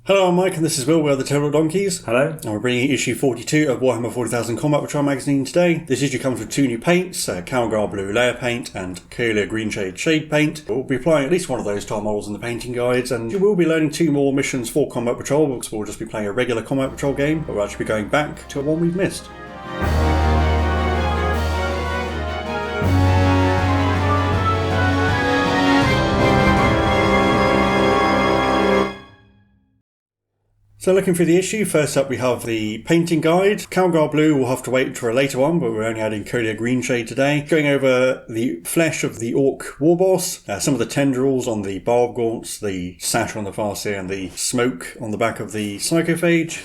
Hello, I'm Mike and this is Will. We are the Tabletop Donkeys. Hello. And we're bringing issue 42 of Warhammer 40,000 Combat Patrol magazine today. This issue comes with two new paints, Calgar Blue Layer Paint and Kalia Green Shade Paint. We'll be applying at least one of those to our models in the painting guides, and you will be learning two more missions for Combat Patrol, because we'll just be playing a regular Combat Patrol game, but we'll actually be going back to one we've missed. So looking through the issue, first up we have the painting guide. Calgar Blue will have to wait for a later one, but we're only adding Kalia Green Shade today. Going over the flesh of the Orc Warboss, some of the tendrils on the barb gaunts, the sash on the farseer, and the smoke on the back of the Psychophage.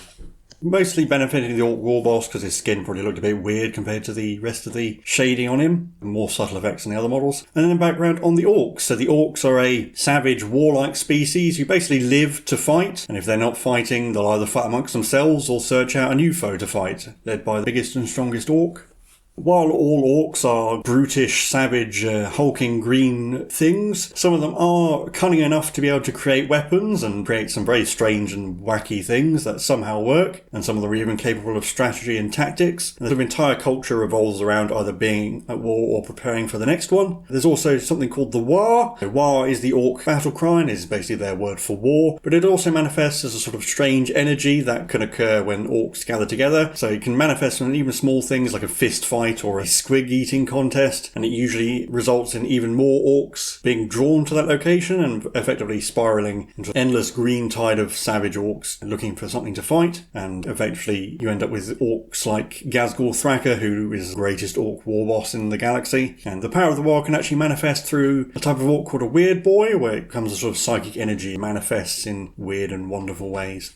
Mostly benefiting the Orc Warboss because his skin probably looked a bit weird compared to the rest of the shading on him. More subtle effects than the other models. And then in the background on the Orcs. So the Orcs are a savage, warlike species who basically live to fight. And if they're not fighting, they'll either fight amongst themselves or search out a new foe to fight, led by the biggest and strongest Orc. While all orcs are brutish, savage, hulking green things, some of them are cunning enough to be able to create weapons and create some very strange and wacky things that somehow work, and some of them are even capable of strategy and tactics. And their entire culture revolves around either being at war or preparing for the next one. There's also something called the War. The War is the orc battle cry, and is basically their word for war, but it also manifests as a sort of strange energy that can occur when orcs gather together. So it can manifest from even small things like a fist fight or a squig eating contest, and it usually results in even more orcs being drawn to that location and effectively spiraling into an endless green tide of savage orcs looking for something to fight, and eventually you end up with orcs like Ghazghkull Thraka, who is the greatest orc war boss in the galaxy. And the power of the war can actually manifest through a type of orc called a Weird Boy, where it becomes a sort of psychic energy, manifests in weird and wonderful ways.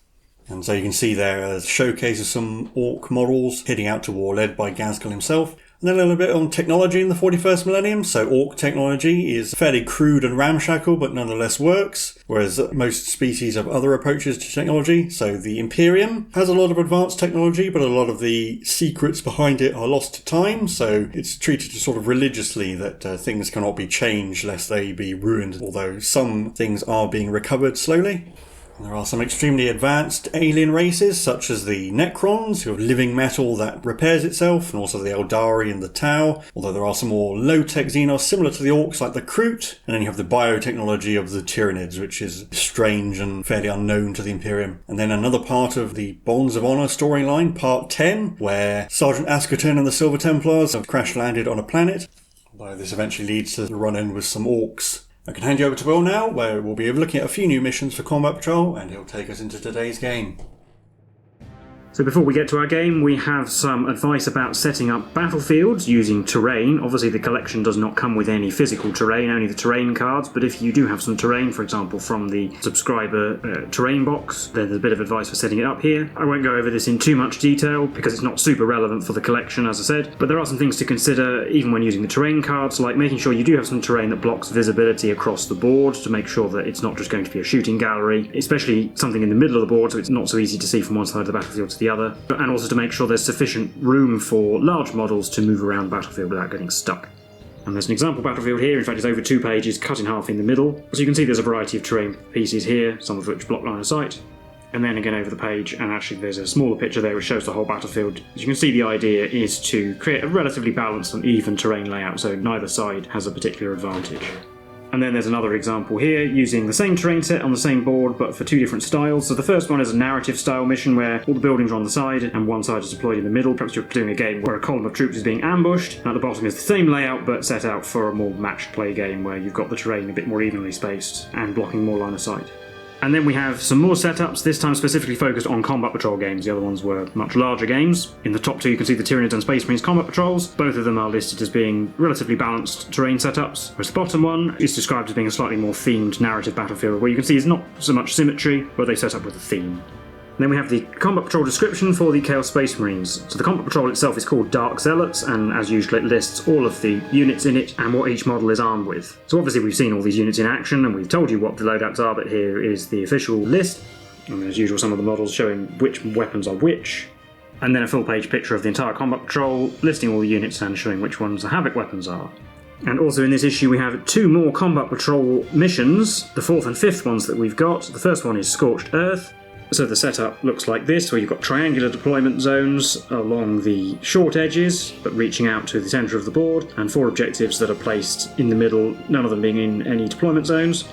And so you can see there a showcase of some orc models heading out to war, led by Ghazghkull himself. And then a little bit on technology in the 41st millennium. So orc technology is fairly crude and ramshackle, but nonetheless works, whereas most species have other approaches to technology. So the Imperium has a lot of advanced technology, but a lot of the secrets behind it are lost to time. So it's treated sort of religiously that things cannot be changed lest they be ruined, although some things are being recovered slowly. There are some extremely advanced alien races, such as the Necrons, who have living metal that repairs itself, and also the Eldari and the Tau, although there are some more low-tech Xenos similar to the Orcs, like the Kroot. And then you have the biotechnology of the Tyranids, which is strange and fairly unknown to the Imperium. And then another part of the Bonds of Honor storyline, Part 10, where Sergeant Askerton and the Silver Templars have crash-landed on a planet, although this eventually leads to the run-in with some Orcs. I can hand you over to Will now, where we'll be looking at a few new missions for Combat Patrol, and he'll take us into today's game. So before we get to our game, we have some advice about setting up battlefields using terrain. Obviously the collection does not come with any physical terrain, only the terrain cards, but if you do have some terrain, for example from the subscriber terrain box, then there's a bit of advice for setting it up here. I won't go over this in too much detail because it's not super relevant for the collection, as I said, but there are some things to consider even when using the terrain cards, like making sure you do have some terrain that blocks visibility across the board to make sure that it's not just going to be a shooting gallery, especially something in the middle of the board so it's not so easy to see from one side of the battlefield to the other, and also to make sure there's sufficient room for large models to move around the battlefield without getting stuck. And there's an example battlefield here, in fact it's over 2 pages, cut in half in the middle. So you can see there's a variety of terrain pieces here, some of which block line of sight. And then again over the page, and actually there's a smaller picture there which shows the whole battlefield. As you can see, the idea is to create a relatively balanced and even terrain layout, so neither side has a particular advantage. And then there's another example here, using the same terrain set on the same board, but for 2 different styles. So the first one is a narrative style mission where all the buildings are on the side and one side is deployed in the middle. Perhaps you're doing a game where a column of troops is being ambushed. And at the bottom is the same layout, but set out for a more matched play game where you've got the terrain a bit more evenly spaced and blocking more line of sight. And then we have some more setups, this time specifically focused on Combat Patrol games. The other ones were much larger games. In the top 2 you can see the Tyranids and Space Marines Combat Patrols. Both of them are listed as being relatively balanced terrain setups, whereas the bottom one is described as being a slightly more themed narrative battlefield, where you can see is not so much symmetry, but they set up with a theme. Then we have the Combat Patrol description for the Chaos Space Marines. So the Combat Patrol itself is called Dark Zealots, and as usual it lists all of the units in it and what each model is armed with. So obviously we've seen all these units in action and we've told you what the loadouts are, but here is the official list. And as usual some of the models showing which weapons are which. And then a full page picture of the entire Combat Patrol, listing all the units and showing which ones the Havoc weapons are. And also in this issue we have 2 more Combat Patrol missions, the 4th and 5th ones that we've got. The first one is Scorched Earth, So the setup looks like this, where you've got triangular deployment zones along the short edges, but reaching out to the centre of the board, and 4 objectives that are placed in the middle, none of them being in any deployment zones.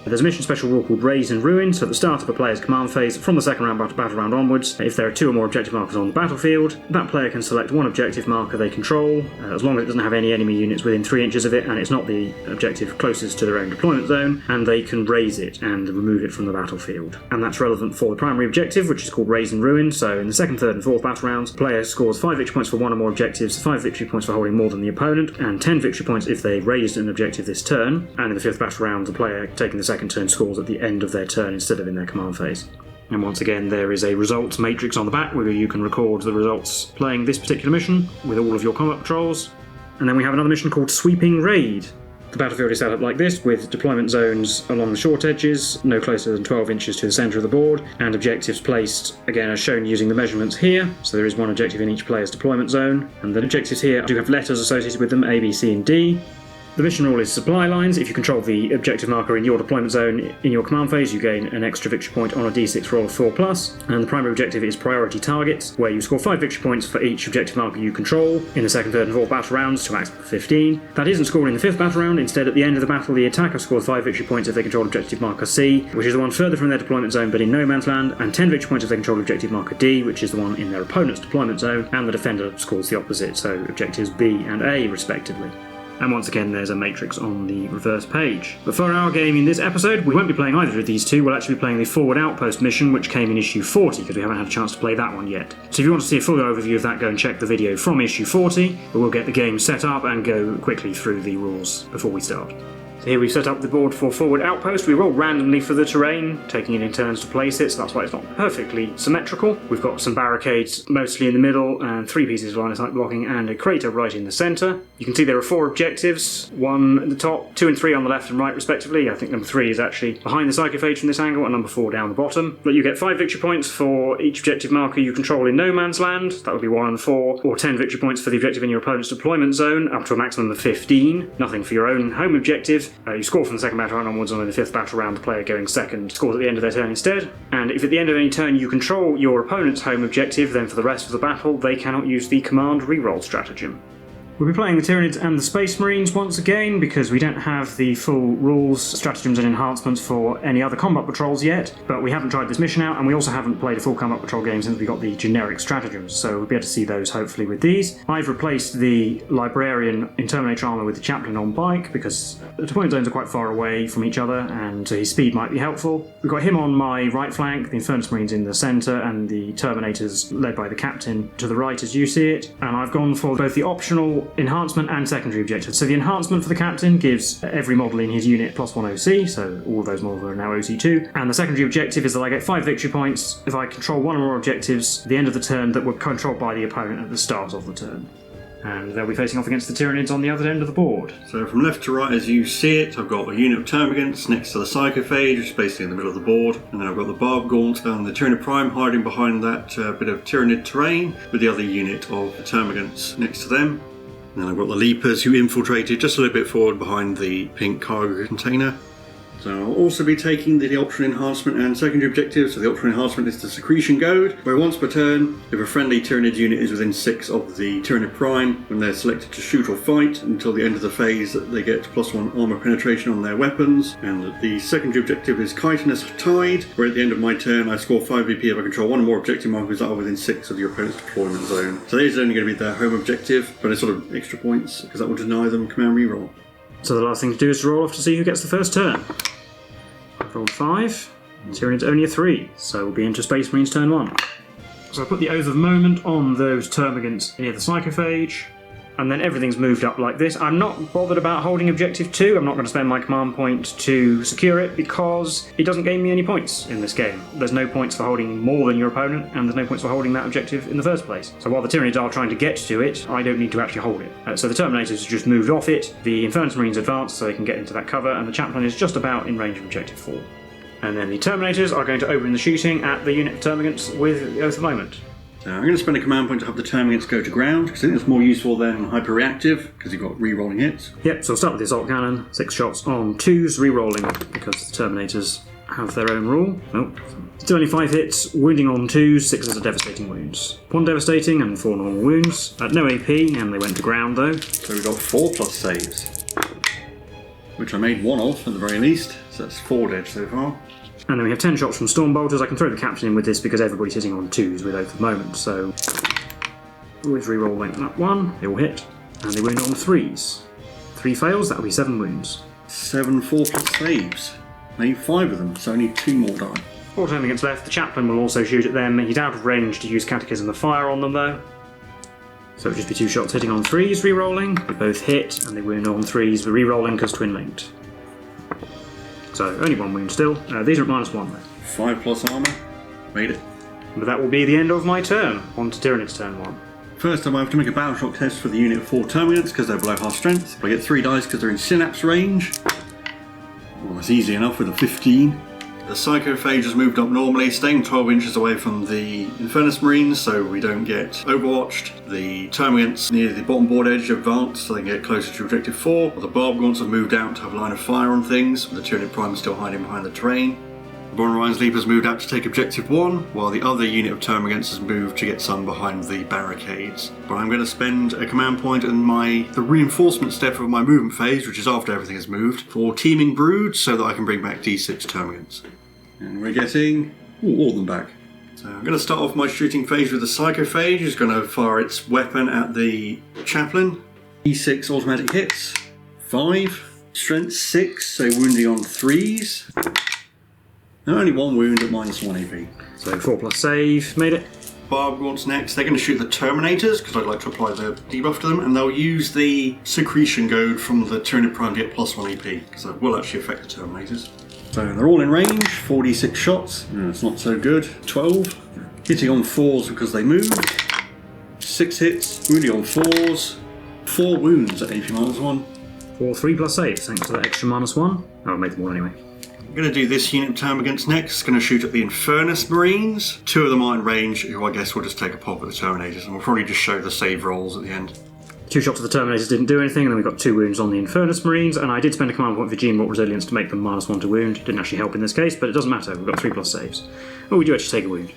There's a mission special rule called Raise and Ruin, so at the start of a player's command phase, from the second round battle round onwards, if there are 2 or more objective markers on the battlefield, that player can select one objective marker they control, as long as it doesn't have any enemy units within 3 inches of it, and it's not the objective closest to their own deployment zone, and they can raise it and remove it from the battlefield. And that's relevant for the primary objective, which is called Raise and Ruin, so in the second, third and fourth battle rounds, the player scores 5 victory points for 1 or more objectives, 5 victory points for holding more than the opponent, and 10 victory points if they raised an objective this turn, and in the 5th battle round, the player taking the second turn scores at the end of their turn instead of in their command phase. And once again, there is a results matrix on the back where you can record the results playing this particular mission with all of your combat patrols. And then we have another mission called Sweeping Raid. The battlefield is set up like this, with deployment zones along the short edges, no closer than 12 inches to the centre of the board, and objectives placed, again as shown using the measurements here. So there is 1 objective in each player's deployment zone, and the objectives here do have letters associated with them, A, B, C and D. The mission rule is supply lines. If you control the objective marker in your deployment zone in your command phase, you gain an extra victory point on a d6 roll of 4+. And the primary objective is priority targets, where you score 5 victory points for each objective marker you control in the second, third and fourth battle rounds to a maximum of 15. That isn't scored in the 5th battle round. Instead, at the end of the battle, the attacker scores 5 victory points if they control objective marker C, which is the one further from their deployment zone but in no man's land, and 10 victory points if they control objective marker D, which is the one in their opponent's deployment zone, and the defender scores the opposite, so objectives B and A respectively. And once again, there's a matrix on the reverse page. But for our game in this episode, we won't be playing either of these 2. We'll actually be playing the Forward Outpost mission, which came in issue 40, because we haven't had a chance to play that one yet. So if you want to see a full overview of that, go and check the video from issue 40, but we'll get the game set up and go quickly through the rules before we start. Here we've set up the board for Forward Outpost. We roll randomly for the terrain, taking it in turns to place it, so that's why it's not perfectly symmetrical. We've got some barricades mostly in the middle, and 3 pieces of line of sight blocking, and a crater right in the centre. You can see there are 4 objectives, 1 at the top, 2 and 3 on the left and right respectively. I think number 3 is actually behind the sarcophage from this angle, and number 4 down the bottom. But you get 5 victory points for each objective marker you control in no man's land, that would be 1 and 4, or 10 victory points for the objective in your opponent's deployment zone, up to a maximum of 15. Nothing for your own home objective. You score from the second battle round onwards, and in the 5th battle round the player going second scores at the end of their turn instead. And if at the end of any turn you control your opponent's home objective, then for the rest of the battle they cannot use the command reroll stratagem. We'll be playing the Tyranids and the Space Marines once again, because we don't have the full rules, stratagems and enhancements for any other combat patrols yet, but we haven't tried this mission out, and we also haven't played a full combat patrol game since we got the generic stratagems, so we'll be able to see those hopefully with these. I've replaced the Librarian in Terminator armour with the Chaplain on bike, because the deployment zones are quite far away from each other, and his speed might be helpful. We've got him on my right flank, the Infernus Marines in the centre, and the Terminators led by the Captain to the right as you see it, and I've gone for both the optional enhancement and secondary objectives. So the enhancement for the Captain gives every model in his unit +1 OC, so all of those models are now OC2, and the secondary objective is that I get 5 victory points if I control 1 or more objectives at the end of the turn that were controlled by the opponent at the start of the turn. And they'll be facing off against the Tyranids on the other end of the board. So from left to right as you see it, I've got a unit of termagants next to the sarcophage, which is basically in the middle of the board, and then I've got the Barb Gaunt and the Tyranid Prime hiding behind that bit of Tyranid terrain, with the other unit of termagants next to them. And then I've got the Leapers who infiltrated just a little bit forward behind the pink cargo container. So I'll also be taking the optional enhancement and secondary objectives. So the optional enhancement is the Secretion Goad, where once per turn, if a friendly Tyranid unit is within 6 of the Tyranid Prime, when they're selected to shoot or fight until the end of the phase, they get +1 armour penetration on their weapons. And the secondary objective is Chitinous Tide, where at the end of my turn I score 5 VP if I control 1 or more objective markers that are within 6 of your opponent's deployment zone. So these are only going to be their home objective, but it's sort of extra points because that will deny them command reroll. So the last thing to do is to roll off to see who gets the first turn. I've rolled 5, Tyranids only a 3, so we'll be into Space Marines turn 1. So I put the Oath of Moment on those termagants near the sarcophage, and then everything's moved up like this. I'm not bothered about holding objective 2, I'm not going to spend my command point to secure it because it doesn't gain me any points in this game. There's no points for holding more than your opponent, and there's no points for holding that objective in the first place. So while the Tyranids are trying to get to it, I don't need to actually hold it. So the Terminators have just moved off it, the Infernus Marines advance so they can get into that cover, and the Chaplain is just about in range of objective 4. And then the Terminators are going to open the shooting at the unit of termagants with the Oath of Moment. I'm going to spend a command point to have the termagants go to ground, because I think it's more useful than hyper-reactive, because you've got re-rolling hits. Yep, so I'll start with the Assault Cannon, 6 shots on 2s, re-rolling, because the Terminators have their own rule. Nope. Still only 5 hits, wounding on 2s, 6 are devastating wounds. 1 devastating and 4 normal wounds. No AP, and they went to ground though. So we've got 4 plus saves, which I made 1 of at the very least, so that's 4 dead so far. And then we have 10 shots from Storm Bolters. I can throw the captain in with this because everybody's hitting on 2s with oath at the moment, so always re-rolling that one, they all hit. And they wound on 3s. 3 fails, that'll be 7 wounds. 7 4 plus saves. Made 5 of them, so only 2 more die. 4 termagants left. The chaplain will also shoot at them. He's out of range to use Catechism of Fire on them though. So it'll just be 2 shots hitting on 3s, re-rolling. They both hit, and they wound on 3s, but re-rolling because twin linked. So only 1 wound still. These are at -1 though. 5 plus armour. Made it. But that will be the end of my turn. On to Tyranids turn 1. First I have to make a battle shock test for the unit of 4 termagants because they're below half strength. I get 3 dice because they're in synapse range. Well, that's easy enough with a 15. The Psychophage has moved up normally, staying 12 inches away from the Infernus Marines so we don't get overwatched. The Termagants near the bottom board edge advance so they can get closer to Objective 4. The Barbgaunts have moved out to have line of fire on things, with the Tyranid Prime still hiding behind the terrain. The Von Ryan's Leap has moved out to take Objective 1, while the other unit of Termagants has moved to get some behind the barricades. But I'm going to spend a command point in the reinforcement step of my movement phase, which is after everything has moved, for Teeming Brood so that I can bring back D6 Termagants. And we're getting all of them back. So I'm going to start off my shooting phase with the Psychophage, who's going to fire its weapon at the Chaplain. D6 automatic hits, 5, strength 6, so wounding on 3s. And only 1 wound at -1 AP. So 4 plus save, made it. Barbgaunts next. They're going to shoot the Terminators, because I'd like to apply the debuff to them, and they'll use the Secretion Goad from the Tyranid Prime to get +1 AP, because that will actually affect the Terminators. So they're all in range, 46 shots. It's not so good. 12. Hitting on 4s because they moved. 6 hits, wounding on 4s. 4 wounds at AP -1. Or 3 plus saves, thanks to that extra -1. Oh, I'll make them all anyway. I'm going to do this unit of Termagants next. It's going to shoot at the Infernus Marines. 2 of them are in range, who I guess will just take a pop at the Terminators, and we'll probably just show the save rolls at the end. 2 shots of the Terminators didn't do anything, and then we got 2 wounds on the Infernus Marines, and I did spend a command point for Gene-Wrought Resilience to make them -1 to wound. Didn't actually help in this case, but it doesn't matter, we've got 3 plus saves. Oh, we do actually take a wound.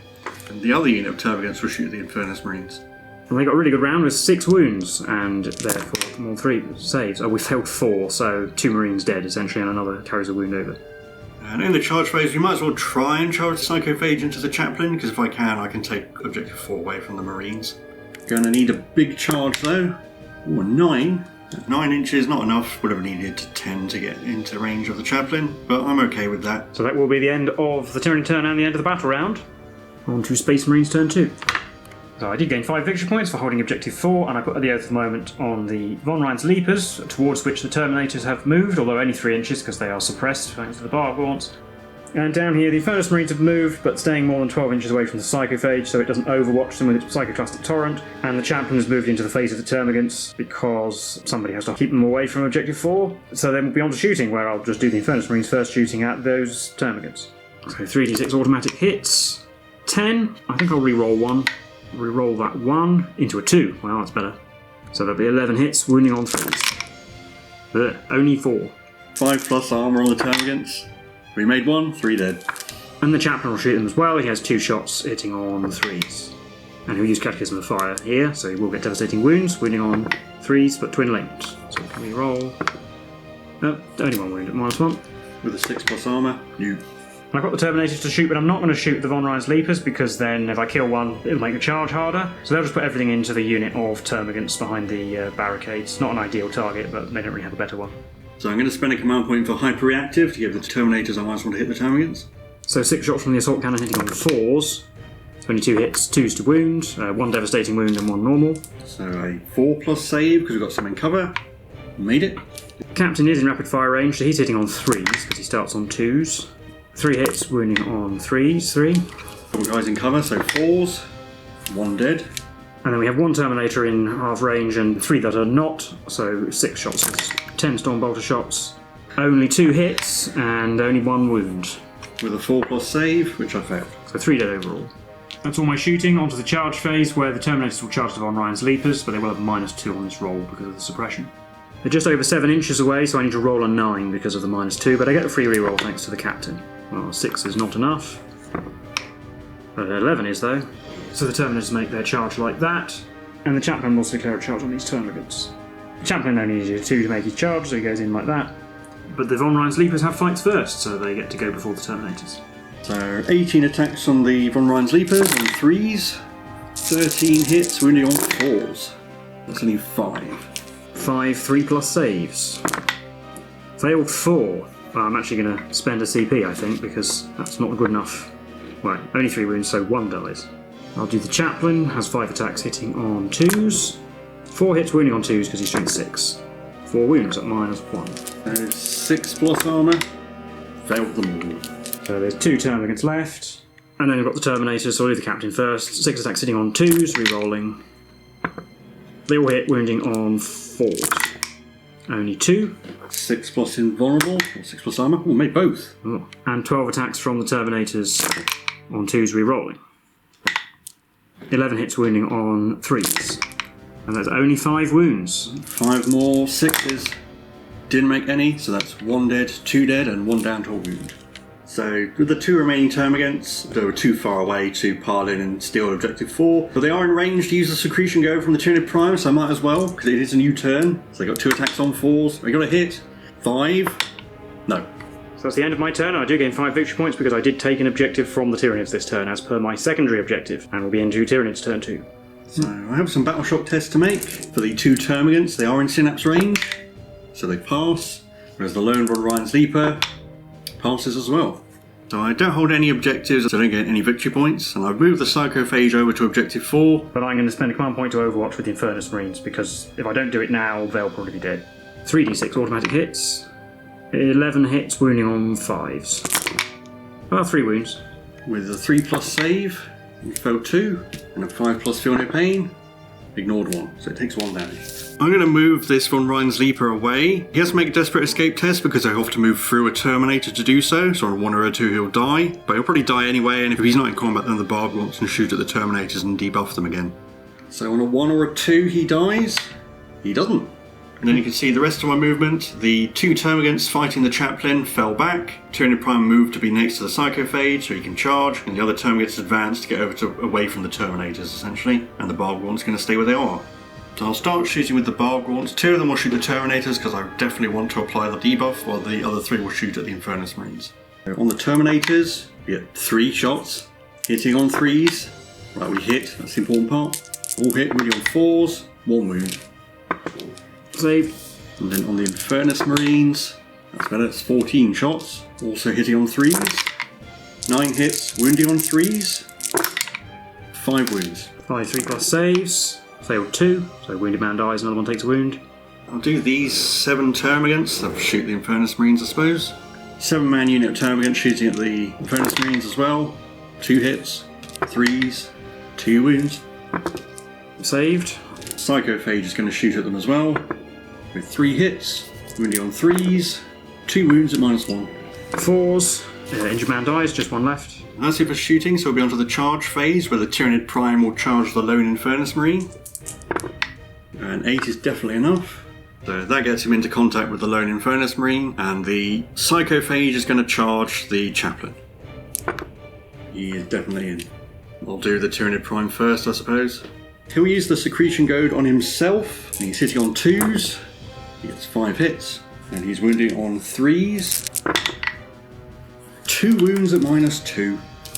And the other unit of Termagants will shoot at the Infernus Marines. And they got a really good round with 6 wounds, and therefore more 3 saves. Oh, we failed 4, so 2 Marines dead essentially, and another carries a wound over. And in the charge phase, we might as well try and charge the Psychophage into the Chaplain, because if I can take Objective 4 away from the Marines. Going to need a big charge though. Ooh, a 9. 9 inches, not enough. Would have needed 10 to get into range of the Chaplain, but I'm okay with that. So that will be the end of the Tyranid turn and the end of the battle round. On to Space Marines turn 2. So I did gain 5 victory points for holding Objective 4, and I put the Oath of the Moment on the Von Ryan's Leapers, towards which the Terminators have moved, although only 3 inches because they are suppressed thanks to the Barbgaunts. And down here, the Infernus Marines have moved, but staying more than 12 inches away from the Psychophage, so it doesn't overwatch them with its Psychoclastic Torrent. And the Chaplain has moved into the face of the Termagants because somebody has to keep them away from Objective 4. So then we'll be on to shooting, where I'll just do the Infernus Marines first, shooting at those Termagants. So 3d6 automatic hits, 10. I think I'll re-roll 1. Re-roll that 1 into a 2. Well, that's better. So there'll be 11 hits, wounding on 3s. But only 4. 5 plus armour on the Termagants. We made 1, 3 dead. And the Chaplain will shoot them as well. He has 2 shots hitting on 3s. And he'll use Catechism of Fire here, so he will get devastating wounds, wounding on 3s, but twin linked. So can we roll? No, only 1 wound at -1. With a 6 plus armour. You. I've got the Terminators to shoot, but I'm not going to shoot the Von Ryan's Leapers because then if I kill one, it'll make the charge harder. So they'll just put everything into the unit of Termagants behind the barricades. Not an ideal target, but they don't really have a better one. So I'm going to spend a command point for Hyperreactive to give the Terminators a nice one to hit the Termagants. So 6 shots from the Assault Cannon hitting on 4s. Only 2 hits, 2s to wound, 1 devastating wound and 1 normal. So a 4 plus save because we've got some in cover. Made it. The Captain is in rapid fire range, so he's hitting on 3s because he starts on 2s. 3 hits, wounding on 3s, 3. 4 guys in cover, so 4s. 1 dead. And then we have 1 Terminator in half range and 3 that are not, so 6 shots. 10 Stormbolter shots. Only 2 hits and only 1 wound. With a 4 plus save, which I failed. So 3 dead overall. That's all my shooting. Onto the charge phase, where the Terminators will charge the Von Ryan's Leapers, but they will have -2 on this roll because of the suppression. They're just over 7 inches away, so I need to roll a 9 because of the -2, but I get a free reroll thanks to the Captain. Well, 6 is not enough. 11 is, though. So the Terminators make their charge like that, and the Chaplain will also declare a charge on these termagants. The Chaplain only needs 2 to make his charge, so he goes in like that. But the Von Ryan's Leapers have fights first, so they get to go before the Terminators. So 18 attacks on the Von Ryan's Leapers on 3s, 13 hits, wounding on 4s. That's only 5. 5 3+ saves. Failed 4. Well, I'm actually going to spend a CP, I think, because that's not good enough. Right, only 3 wounds, so 1 dies. I'll do the Chaplain, has 5 attacks hitting on 2s, 4 hits wounding on 2s because he's strength 6. 4 wounds at -1. There's 6 plus armour, failed them all. So there's 2 termagants left, and then we've got the Terminators, so I'll do the Captain first. 6 attacks hitting on 2s, re-rolling. They all hit wounding on 4s. Only 2. 6 plus invulnerable, or 6 plus armour. Oh, made both. Oh. And 12 attacks from the Terminators on 2s re-rolling. 11 hits wounding on 3s. And that's only 5 wounds. 5 more 6s. Didn't make any, so that's 1 dead, 2 dead, and 1 down to a wound. So, with the 2 remaining termagants, they were too far away to pile in and steal objective 4. But they are in range to use the Secretion Goad from the Tyranid Prime, so I might as well, because it is a new turn. So they got 2 attacks on 4s. They got a hit. 5. No. So that's the end of my turn. I do gain 5 victory points because I did take an objective from the Tyranids this turn, as per my secondary objective, and will be into Tyranids turn 2. So I have some battle shock tests to make for the 2 termagants. They are in synapse range, so they pass. Whereas the lone Von Ryan's Leaper passes as well. So I don't hold any objectives, so I don't get any victory points, and I've moved the Psychophage over to objective 4. But I'm going to spend a command point to Overwatch with the Infernus Marines, because if I don't do it now, they'll probably be dead. 3d6 automatic hits. 11 hits, wounding on 5s. Well, 3 wounds. With a 3 plus save, we failed 2, and a 5 plus feel no pain, ignored 1, so it takes 1 damage. I'm going to move this Von Ryan's Leaper away. He has to make a desperate escape test because I have to move through a Terminator to do so, so on 1 or 2 he'll die, but he'll probably die anyway, and if he's not in combat then the Barb wants to shoot at the Terminators and debuff them again. So on a 1 or a 2 he dies, he doesn't. And then you can see the rest of my movement. The 2 termagants fighting the Chaplain fell back. Tyranid Prime moved to be next to the Psychophage so he can charge, and the other termagants advanced to get away from the Terminators essentially, and the Bargwant's going to stay where they are. So I'll start shooting with the Bargwants. 2 of them will shoot the Terminators because I definitely want to apply the debuff, while the other 3 will shoot at the Infernus Marines. So on the Terminators, we get 3 shots, hitting on 3s. Right, we hit, that's the important part. All hit, wounding on 4s, 1 wound. Save. And then on the Infernus Marines, that's better, it's 14 shots, also hitting on 3s. 9 hits, wounding on 3s. 5 wounds. 5 3+ saves. Failed 2, so wounded man dies, another one takes a wound. I'll do these 7 termagants, that'll shoot the Infernus Marines I suppose. 7-man unit of termagants shooting at the Infernus Marines as well. 2 hits, 3s, 2 wounds. Saved. Psychophage is going to shoot at them as well, with 3 hits, wounding on 3s, 2 wounds at -1. 4s, injured man dies, just 1 left. That's it for shooting, so we'll be on to the charge phase, where the Tyranid Prime will charge the lone Infernus Marine. And 8 is definitely enough. So that gets him into contact with the lone Infernus Marine, and the Psychophage is going to charge the Chaplain. He is definitely in. I'll do the Tyranid Prime first, I suppose. He'll use the Secretion Goad on himself, and he's hitting on 2s. He gets 5 hits, and he's wounding on 3s. 2 wounds at -2.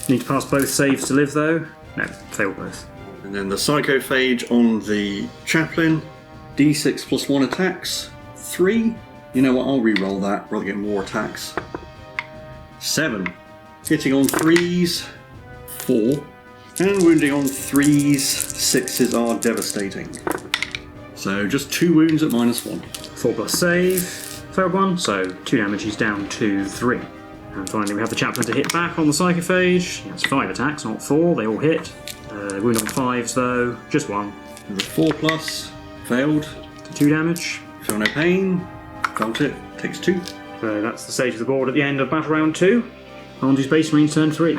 Need to pass both saves to live though. No, fail both. And then the Psychophage on the Chaplain. D6 plus 1 attacks. 3. You know what, I'll re-roll that, rather get more attacks. 7. Hitting on 3s. 4. And wounding on 3s. 6s are devastating. So just 2 wounds at -1. 4+ save. Failed 1, so 2 damage, he's down to 3. And finally we have the Chaplain to hit back on the Psychophage. That's 5 attacks, not 4, they all hit. Wound on 5s though, just 1. With a 4+, failed. 2 damage. Feel no pain, felt it, takes 2. So that's the stage of the board at the end of battle round 2. On to Space Marines turn 3.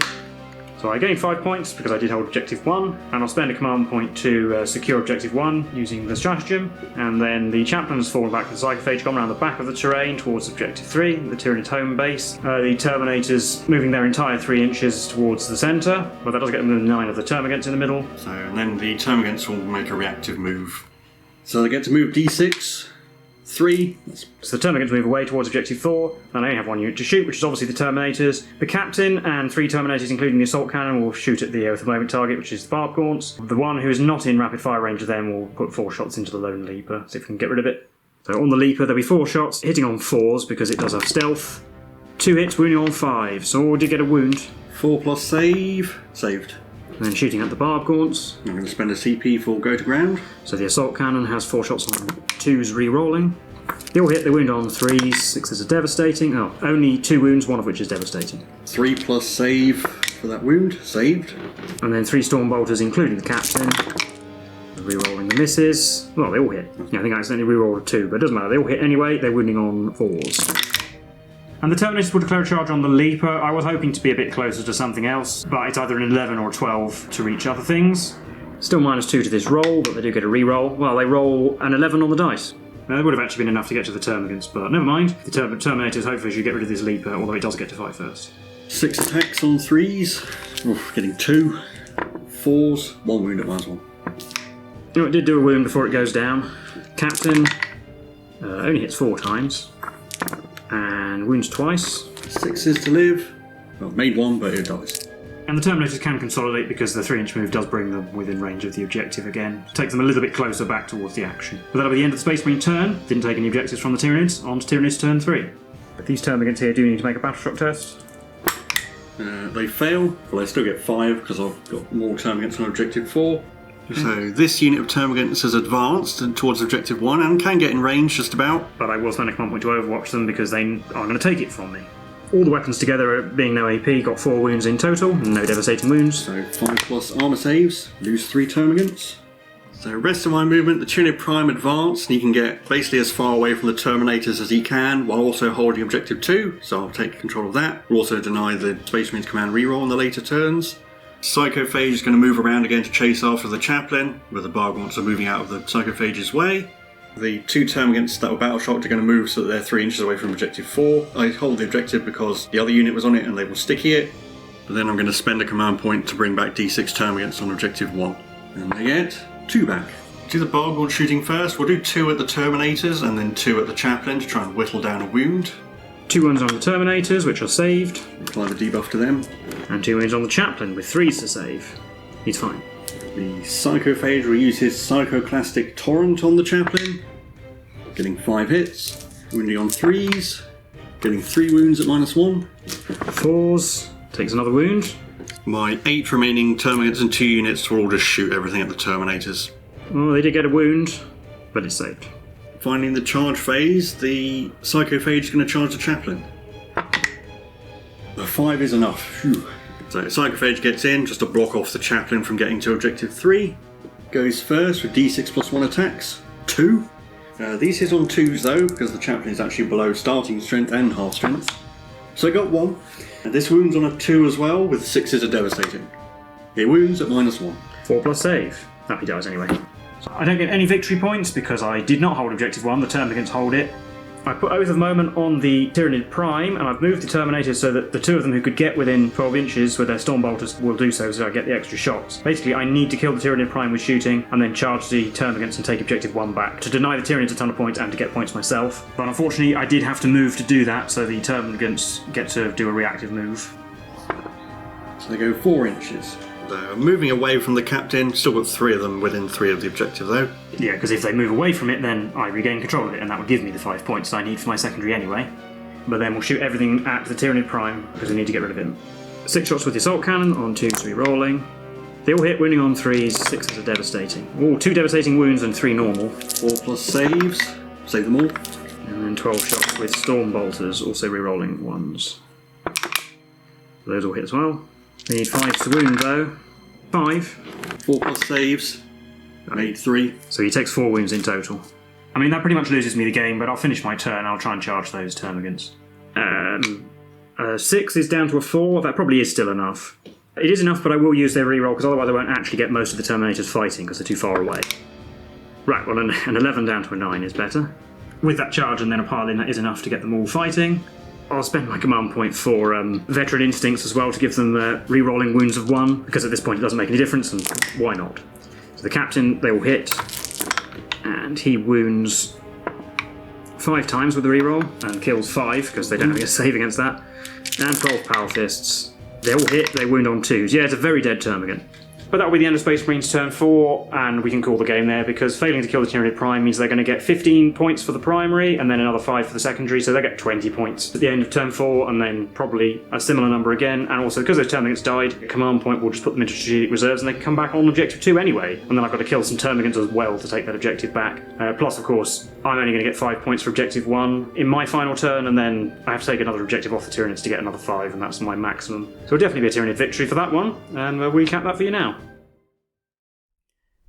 So I gain 5 points because I did hold Objective 1, and I'll spend a command point to secure Objective 1 using the stratagem, and then the chaplain's fallen back with the Psychophage, gone around the back of the terrain towards Objective 3, the Tyranid home base. The Terminators moving their entire 3 inches towards the centre, but that does get them the 9 of the Termagants in the middle. So, and then the Termagants will make a reactive move. So they get to move D6. 3. So the Termagants move away towards Objective 4, and I only have 1 unit to shoot, which is obviously the Terminators. The Captain and 3 Terminators, including the Assault Cannon, will shoot at the at the moment target, which is the Barb Gaunts. The one who is not in rapid fire range of them will put 4 shots into the Lone Leaper, see if we can get rid of it. So on the Leaper, there'll be 4 shots, hitting on 4s because it does have stealth. 2 hits, wounding on 5, so we did get a wound. 4 plus save. Saved. And then shooting at the Barb Gaunts. I'm going to spend a CP for go to ground. So the Assault Cannon has 4 shots on 2s re-rolling. They all hit, they wound on 3s, 6s are devastating. Oh, only 2 wounds, 1 of which is devastating. 3 plus save for that wound. Saved. And then 3 Stormbolters, including the Captain. Re-rolling the misses. Well, they all hit. Yeah, I think I accidentally re-rolled 2, but it doesn't matter. They all hit anyway. They're wounding on 4s. And the Terminators will declare a charge on the Leaper. I was hoping to be a bit closer to something else, but it's either an 11 or a 12 to reach other things. Still -2 to this roll, but they do get a re-roll. Well, they roll an 11 on the dice. Now, it would have actually been enough to get to the Termagants, but never mind. The Terminators hopefully should get rid of this Leaper, although it does get to fight first. 6 attacks on 3s. Oof, getting 2. 4s. 1 wound at -1. You know, it did do a wound before it goes down. Captain only hits 4 times. And wounds twice. 6s to live. Well, made 1, but it dies. And the Terminators can consolidate because the 3-inch move does bring them within range of the objective again. Takes them a little bit closer back towards the action. But that'll be the end of the Space Marine turn. Didn't take any objectives from the Tyranids. On to Tyranids turn 3. But these Termagants here do need to make a battle shock test. They fail. Well, they still get 5 because I've got more Termagants on Objective 4. So this unit of Termagants has advanced towards Objective 1 and can get in range just about. But I will spend a command point to overwatch them because they are going to take it from me. All the weapons together, being no AP, got 4 wounds in total, no devastating wounds. So 5 plus armour saves, lose 3 Termagants. So rest of my movement, the Tyranid Prime advanced, and he can get basically as far away from the Terminators as he can, while also holding Objective 2, so I'll take control of that. We'll also deny the Space Marines command reroll in the later turns. Psychophage is going to move around again to chase after the Chaplain, where the Barb Gaunts are moving out of the Psychophage's way. The 2 Termagants that were battle shocked are going to move so that they're 3 inches away from Objective 4. I hold the objective because the other unit was on it and they will sticky it. But then I'm going to spend a command point to bring back D6 Termagants on Objective 1. And they get 2 back. Do the Barb Gaunt shooting first. We'll do 2 at the Terminators and then 2 at the Chaplain to try and whittle down a wound. 2 wounds on the Terminators, which are saved. Apply the debuff to them. And 2 wounds on the Chaplain, with 3s to save. He's fine. The Psychophage will use his Psychoclastic Torrent on the Chaplain. Getting 5 hits. Wounding on 3s. Getting 3 wounds at -1. 4s. Takes another wound. My 8 remaining Termagants and 2 units will all just shoot everything at the Terminators. Well, they did get a wound, but it's saved. Finally, in the charge phase, the Psychophage is going to charge the Chaplain. A 5 is enough. Phew. So Psychophage gets in just to block off the Chaplain from getting to Objective 3. Goes first with D6 plus 1 attacks. 2. These hit on 2s though, because the Chaplain is actually below starting strength and half strength. So I got 1. And this wounds on a 2 as well, with 6s are devastating. It wounds at -1. 4 plus save. Oh, he dies anyway. I don't get any victory points because I did not hold Objective 1, the Termagants hold it. I put Oath of Moment on the Tyranid Prime, and I've moved the Terminators so that the 2 of them who could get within 12 inches with their Stormbolters will do so I get the extra shots. Basically, I need to kill the Tyranid Prime with shooting, and then charge the Termagants and take Objective 1 back, to deny the Tyranids a ton of points and to get points myself. But unfortunately, I did have to move to do that, so the Termagants get to do a reactive move. So they go 4 inches. They're moving away from the Captain, still got 3 of them within 3 of the objective though. Yeah, because if they move away from it, then I regain control of it, and that would give me the 5 points that I need for my secondary anyway. But then we'll shoot everything at the Tyranid Prime, because we need to get rid of him. 6 shots with the Assault Cannon on 2s re-rolling. They all hit, wounding on 3s, 6s are devastating. Oh, 2 devastating wounds and 3 normal. 4 plus saves, save them all. And then 12 shots with Stormbolters, also re-rolling 1s. Those all hit as well. They need 5 to wound though. 5. 4 plus saves, made 3. So he takes 4 wounds in total. I mean, that pretty much loses me the game, but I'll finish my turn. I'll try and charge those Termagants. 6 is down to a 4. That probably is still enough. It is enough, but I will use their reroll, because otherwise I won't actually get most of the Terminators fighting, because they're too far away. Right, well, an 11 down to a 9 is better. With that charge and then a pile in, that is enough to get them all fighting. I'll spend my command point for Veteran Instincts as well, to give them re-rolling wounds of 1, because at this point it doesn't make any difference, and why not? So the captain, they will hit, and he wounds 5 times with the reroll, and kills 5, because they don't have a save against that. And 12 Power Fists. They all hit, they wound on 2s. Yeah, it's a very dead Termagant. But that will be the end of Space Marines turn 4, and we can call the game there, because failing to kill the Tyranid Prime means they're going to get 15 points for the primary, and then another 5 for the secondary, so they get 20 points at the end of turn 4, and then probably a similar number again. And also, because those Termagants died, a command point will just put them into strategic reserves, and they can come back on objective 2 anyway. And then I've got to kill some Termagants as well to take that objective back. Plus, of course, I'm only going to get 5 points for objective 1 in my final turn, and then I have to take another objective off the Tyranids to get another 5, and that's my maximum. So it'll definitely be a Tyranid victory for that one, and we'll recap that for you now.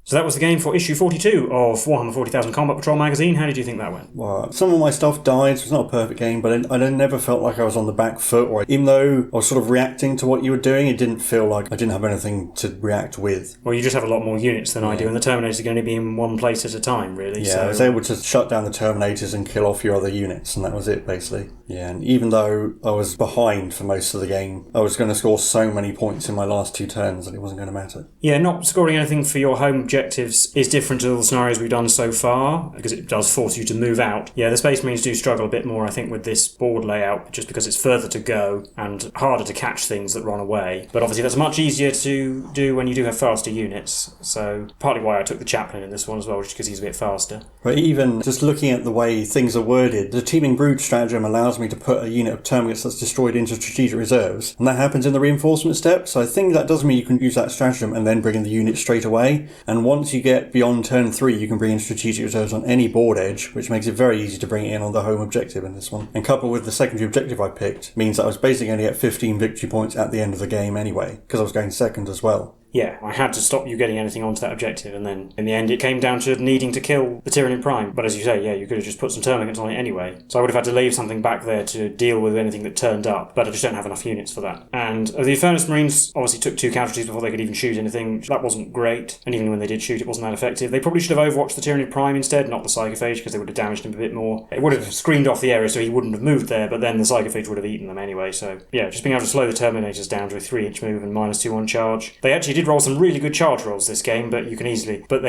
So that was the game for issue 42 of Warhammer 40,000 Combat Patrol magazine. How did you think that went? Well, some of my stuff died, so it's not a perfect game, but I never felt like I was on the back foot, or even though I was sort of reacting to what you were doing, it didn't feel like I didn't have anything to react with. Well, you just have a lot more units than I do, and the Terminators are going to be in one place at a time, really. Yeah, so I was able to shut down the Terminators and kill off your other units, and that was it, basically. Yeah, and even though I was behind for most of the game, I was going to score so many points in my last 2 turns that it wasn't going to matter. Yeah, not scoring anything for your home objectives is different to all the scenarios we've done so far, because it does force you to move out. Yeah, the Space Marines do struggle a bit more, I think, with this board layout, just because it's further to go and harder to catch things that run away. But obviously that's much easier to do when you do have faster units, so partly why I took the Chaplain in this one as well, just because he's a bit faster. But even just looking at the way things are worded, the Teeming Brood stratagem allows me to put a unit of Termagants that's destroyed into strategic reserves, and that happens in the reinforcement step, so I think that does mean you can use that stratagem and then bring in the unit straight away. And once you get beyond turn 3, you can bring in strategic reserves on any board edge, which makes it very easy to bring it in on the home objective in this one. And coupled with the secondary objective I picked, means that I was basically going to get 15 victory points at the end of the game anyway, because I was going second as well. Yeah, I had to stop you getting anything onto that objective, and then in the end it came down to needing to kill the Tyranid Prime. But as you say, yeah, you could have just put some Termagants on it anyway. So I would have had to leave something back there to deal with anything that turned up, but I just don't have enough units for that. And the Infernus Marines obviously took 2 casualties before they could even shoot anything. That wasn't great, and even when they did shoot, it wasn't that effective. They probably should have overwatched the Tyranid Prime instead, not the Psychophage, because they would have damaged him a bit more. It would have screened off the area so he wouldn't have moved there, but then the Psychophage would have eaten them anyway. So yeah, just being able to slow the Terminators down to a 3-inch move and -2 on charge. They actually did roll some really good charge rolls this game, but they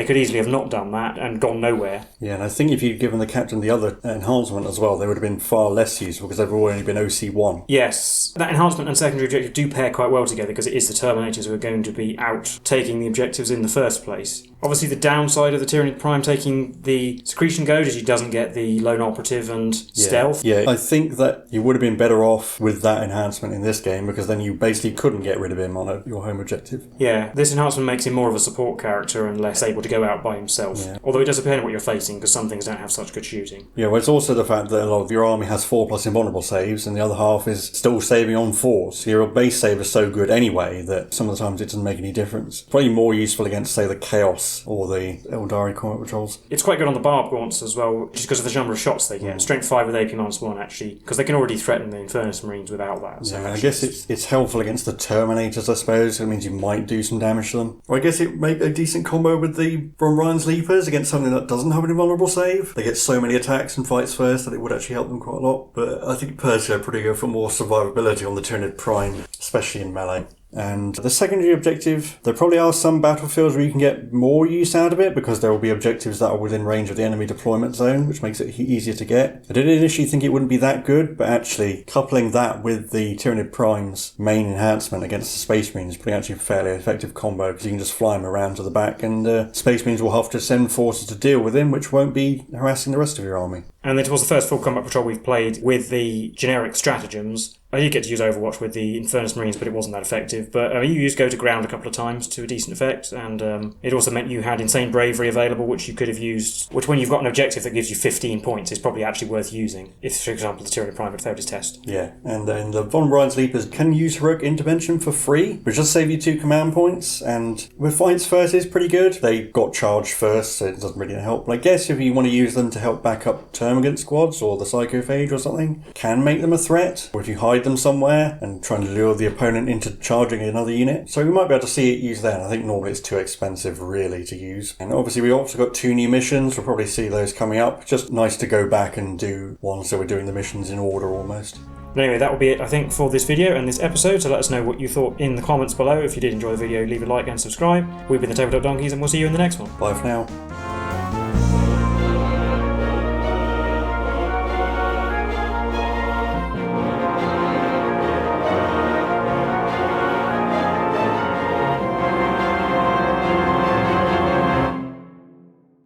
could easily have not done that and gone nowhere. Yeah, and I think if you'd given the captain the other enhancement as well, they would have been far less useful, because they've already been OC1. Yes, that enhancement and secondary objective do pair quite well together, because it is the Terminators who are going to be out taking the objectives in the first place. Obviously the downside of the Tyranid Prime taking the Secretion Goad is he doesn't get the Lone Operative and Stealth. Yeah, I think that you would have been better off with that enhancement in this game, because then you basically couldn't get rid of him on your home objective. Yeah, this enhancement makes him more of a support character and less able to go out by himself. Yeah. Although it does depend on what you're facing, because some things don't have such good shooting. Yeah, well, it's also the fact that a lot of your army has 4+ invulnerable saves, and the other half is still saving on 4. So your base save is so good anyway that some of the times it doesn't make any difference. It's probably more useful against, say, the Chaos or the Eldari Combat Patrols. It's quite good on the Barb Gaunts as well, just because of the number of shots they get. Strength 5 with AP -1, actually, because they can already threaten the Infernus Marines without that. So yeah, I guess it's helpful against the Terminators, I suppose. It means you might do some damage to them. Or I guess it make a decent combo with the Von Ryan's Leapers against something that doesn't have an invulnerable save. They get so many attacks and fights first that it would actually help them quite a lot. But I think personally I'd probably go for more survivability on the Tyranid Prime, especially in melee. And the secondary objective, there probably are some battlefields where you can get more use out of it, because there will be objectives that are within range of the enemy deployment zone, which makes it easier to get. I did initially think it wouldn't be that good, but actually coupling that with the Tyranid Prime's main enhancement against the Space Marines is pretty actually a fairly effective combo, because you can just fly them around to the back, and Space Marines will have to send forces to deal with him, which won't be harassing the rest of your army. And it was the first full combat patrol we've played with the generic stratagems. I did get to use Overwatch with the Infernus Marines, but it wasn't that effective. But you used Go to Ground a couple of times to a decent effect, and it also meant you had Insane Bravery available, which you could have used, which when you've got an objective that gives you 15 points is probably actually worth using, if, for example, the Tyranid Prime had failed his test. Yeah, and then the Von Ryan's Leapers can use Heroic Intervention for free, which does save you 2 command points, and with Fights First is pretty good. They got charged first, so it doesn't really help. But I guess if you want to use them to help back up Termagant squads or the Psychophage or something, can make them a threat. Or if you hide them somewhere and trying to lure the opponent into charging another unit. So we might be able to see it used then. I think normally it's too expensive really to use. And obviously we also got 2 new missions. We'll probably see those coming up. Just nice to go back and do one so we're doing the missions in order almost. But anyway, that will be it, I think, for this video and this episode. So let us know what you thought in the comments below. If you did enjoy the video, leave a like and subscribe. We've been the Tabletop Donkeys, and we'll see you in the next one. Bye for now.